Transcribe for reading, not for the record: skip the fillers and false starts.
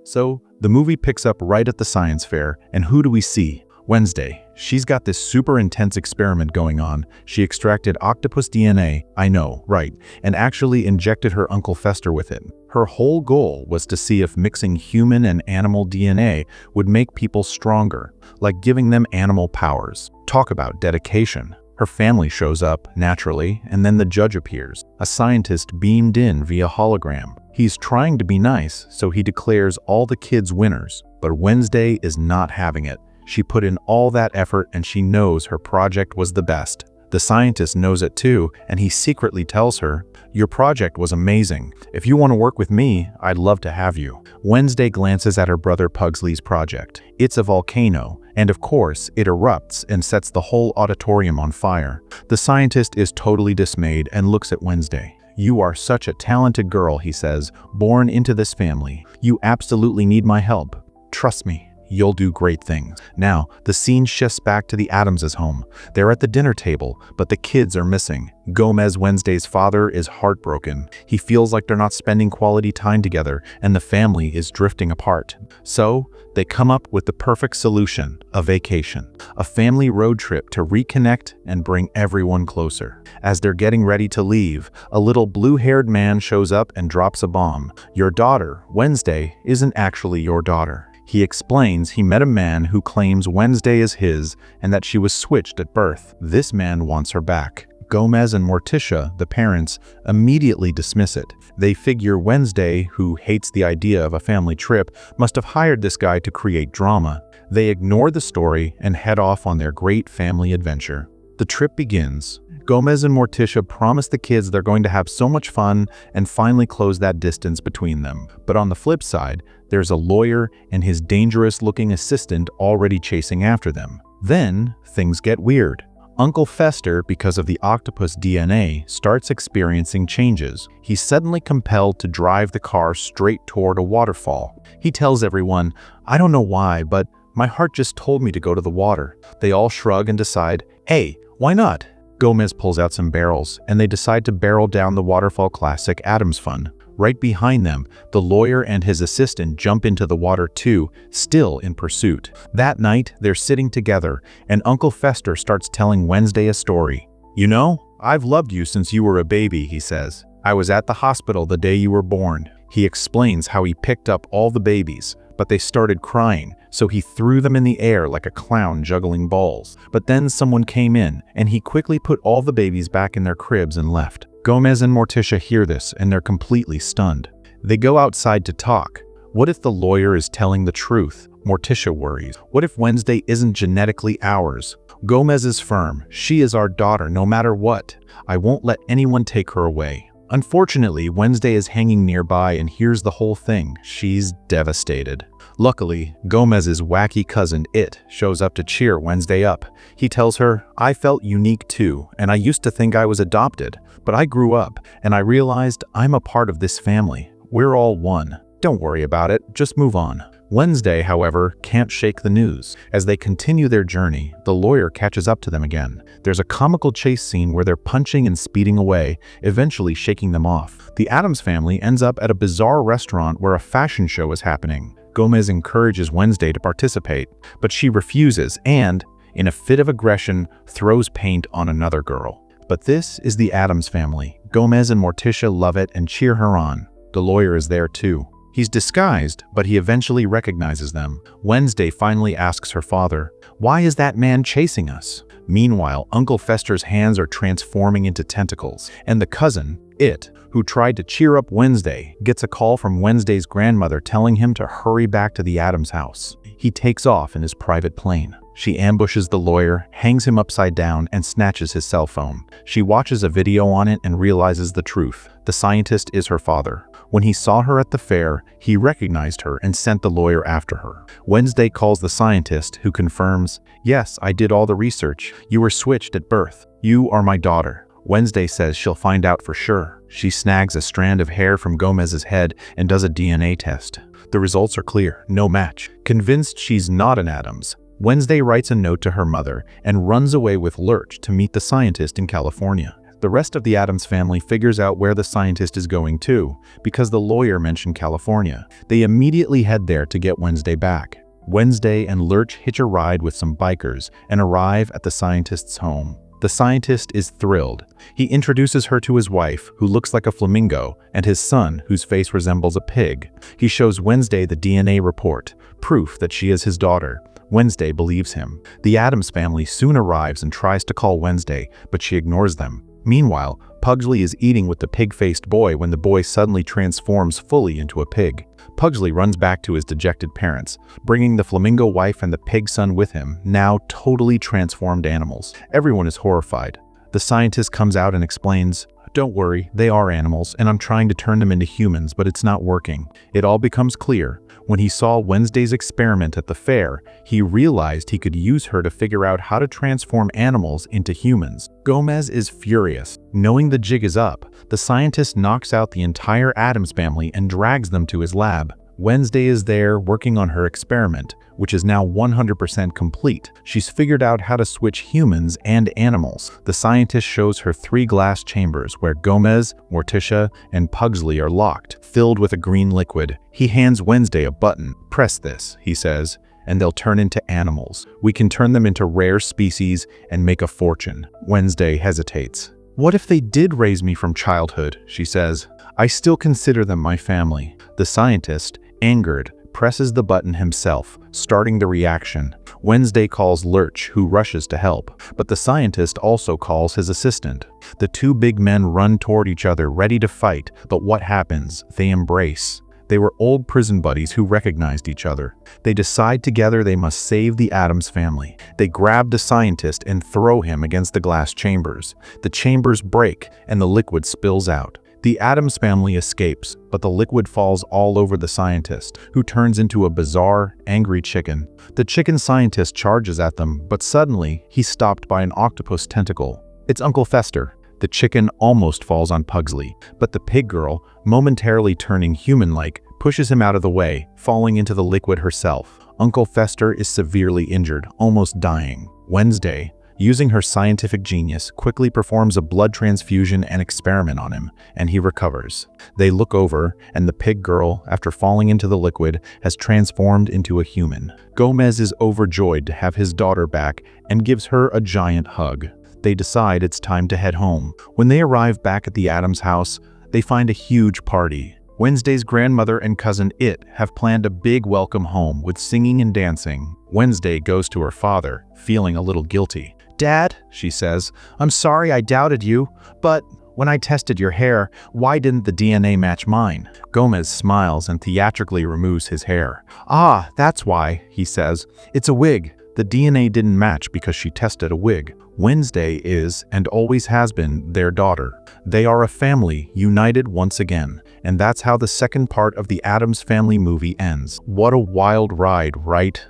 So, the movie picks up right at the science fair, and who do we see? Wednesday. She's got this super intense experiment going on. She extracted octopus DNA, I know, right, and actually injected her Uncle Fester with it. Her whole goal was to see if mixing human and animal DNA would make people stronger, like giving them animal powers. Talk about dedication. Her family shows up, naturally, and then the judge appears, a scientist beamed in via hologram. He's trying to be nice, so he declares all the kids winners. But Wednesday is not having it. She put in all that effort and she knows her project was the best. The scientist knows it too, and he secretly tells her, "Your project was amazing. If you want to work with me, I'd love to have you." Wednesday glances at her brother Pugsley's project. It's a volcano, and of course, it erupts and sets the whole auditorium on fire. The scientist is totally dismayed and looks at Wednesday. "You are such a talented girl," he says, "born into this family. You absolutely need my help. Trust me. You'll do great things." Now, the scene shifts back to the Adamses' home. They're at the dinner table, but the kids are missing. Gomez, Wednesday's father, is heartbroken. He feels like they're not spending quality time together, and the family is drifting apart. So, they come up with the perfect solution, a vacation. A family road trip to reconnect and bring everyone closer. As they're getting ready to leave, a little blue-haired man shows up and drops a bomb. "Your daughter, Wednesday, isn't actually your daughter." He explains he met a man who claims Wednesday is his and that she was switched at birth. This man wants her back. Gomez and Morticia, the parents, immediately dismiss it. They figure Wednesday, who hates the idea of a family trip, must have hired this guy to create drama. They ignore the story and head off on their great family adventure. The trip begins. Gomez and Morticia promise the kids they're going to have so much fun and finally close that distance between them. But on the flip side, there's a lawyer and his dangerous-looking assistant already chasing after them. Then, things get weird. Uncle Fester, because of the octopus DNA, starts experiencing changes. He's suddenly compelled to drive the car straight toward a waterfall. He tells everyone, "I don't know why, but my heart just told me to go to the water." They all shrug and decide, "Hey, why not?" Gomez pulls out some barrels, and they decide to barrel down the waterfall classic Adams Fun. Right behind them, the lawyer and his assistant jump into the water too, still in pursuit. That night, they're sitting together, and Uncle Fester starts telling Wednesday a story. "You know, I've loved you since you were a baby," he says. "I was at the hospital the day you were born." He explains how he picked up all the babies, but they started crying, so he threw them in the air like a clown juggling balls. But then someone came in, and he quickly put all the babies back in their cribs and left. Gomez and Morticia hear this, and they're completely stunned. They go outside to talk. What if the lawyer is telling the truth? Morticia worries. What if Wednesday isn't genetically ours? Gomez is firm. "She is our daughter no matter what. I won't let anyone take her away." Unfortunately, Wednesday is hanging nearby and hears the whole thing. She's devastated. Luckily, Gomez's wacky cousin, It, shows up to cheer Wednesday up. He tells her, "I felt unique too, and I used to think I was adopted, but I grew up, and I realized I'm a part of this family. We're all one. Don't worry about it, just move on." Wednesday, however, can't shake the news. As they continue their journey, the lawyer catches up to them again. There's a comical chase scene where they're punching and speeding away, eventually shaking them off. The Adams family ends up at a bizarre restaurant where a fashion show is happening. Gomez encourages Wednesday to participate, but she refuses and, in a fit of aggression, throws paint on another girl. But this is the Adams family. Gomez and Morticia love it and cheer her on. The lawyer is there too. He's disguised, but he eventually recognizes them. Wednesday finally asks her father, "Why is that man chasing us?" Meanwhile, Uncle Fester's hands are transforming into tentacles, and the cousin, It, who tried to cheer up Wednesday, gets a call from Wednesday's grandmother telling him to hurry back to the Adams house. He takes off in his private plane. She ambushes the lawyer, hangs him upside down, and snatches his cell phone. She watches a video on it and realizes the truth. The scientist is her father. When he saw her at the fair, he recognized her and sent the lawyer after her. Wednesday calls the scientist, who confirms, "Yes, I did all the research. You were switched at birth. You are my daughter." Wednesday says she'll find out for sure. She snags a strand of hair from Gomez's head and does a DNA test. The results are clear, no match. Convinced she's not an Adams, Wednesday writes a note to her mother and runs away with Lurch to meet the scientist in California. The rest of the Addams family figures out where the scientist is going too, because the lawyer mentioned California. They immediately head there to get Wednesday back. Wednesday and Lurch hitch a ride with some bikers and arrive at the scientist's home. The scientist is thrilled. He introduces her to his wife, who looks like a flamingo, and his son, whose face resembles a pig. He shows Wednesday the DNA report, proof that she is his daughter. Wednesday believes him. The Addams family soon arrives and tries to call Wednesday, but she ignores them. Meanwhile, Pugsley is eating with the pig-faced boy when the boy suddenly transforms fully into a pig. Pugsley runs back to his dejected parents, bringing the flamingo wife and the pig son with him, now totally transformed animals. Everyone is horrified. The scientist comes out and explains, "Don't worry, they are animals, and I'm trying to turn them into humans, but it's not working." It all becomes clear. When he saw Wednesday's experiment at the fair, he realized he could use her to figure out how to transform animals into humans. Gomez is furious. Knowing the jig is up, the scientist knocks out the entire Addams family and drags them to his lab. Wednesday is there working on her experiment, which is now 100% complete. She's figured out how to switch humans and animals. The scientist shows her 3 glass chambers where Gomez, Morticia, and Pugsley are locked, filled with a green liquid. He hands Wednesday a button. "Press this," he says, "and they'll turn into animals. We can turn them into rare species and make a fortune." Wednesday hesitates. "What if they did raise me from childhood?" she says. "I still consider them my family." The scientist, angered, presses the button himself, starting the reaction. Wednesday calls Lurch, who rushes to help, but the scientist also calls his assistant. The 2 big men run toward each other, ready to fight, but what happens? They embrace. They were old prison buddies who recognized each other. They decide together they must save the Addams family. They grab the scientist and throw him against the glass chambers. The chambers break, and the liquid spills out. The Addams family escapes, but the liquid falls all over the scientist, who turns into a bizarre, angry chicken. The chicken scientist charges at them, but suddenly, he's stopped by an octopus tentacle. It's Uncle Fester. The chicken almost falls on Pugsley, but the pig girl, momentarily turning human-like, pushes him out of the way, falling into the liquid herself. Uncle Fester is severely injured, almost dying. Wednesday, using her scientific genius, quickly performs a blood transfusion and experiment on him, and he recovers. They look over, and the pig girl, after falling into the liquid, has transformed into a human. Gomez is overjoyed to have his daughter back and gives her a giant hug. They decide it's time to head home. When they arrive back at the Addams house, they find a huge party. Wednesday's grandmother and cousin It have planned a big welcome home with singing and dancing. Wednesday goes to her father, feeling a little guilty. "Dad," she says, "I'm sorry I doubted you, but when I tested your hair, why didn't the DNA match mine?" Gomez smiles and theatrically removes his hair. "Ah, that's why," he says. "It's a wig." The DNA didn't match because she tested a wig. Wednesday is, and always has been, their daughter. They are a family, united once again. And that's how the second part of the Addams Family movie ends. What a wild ride, right?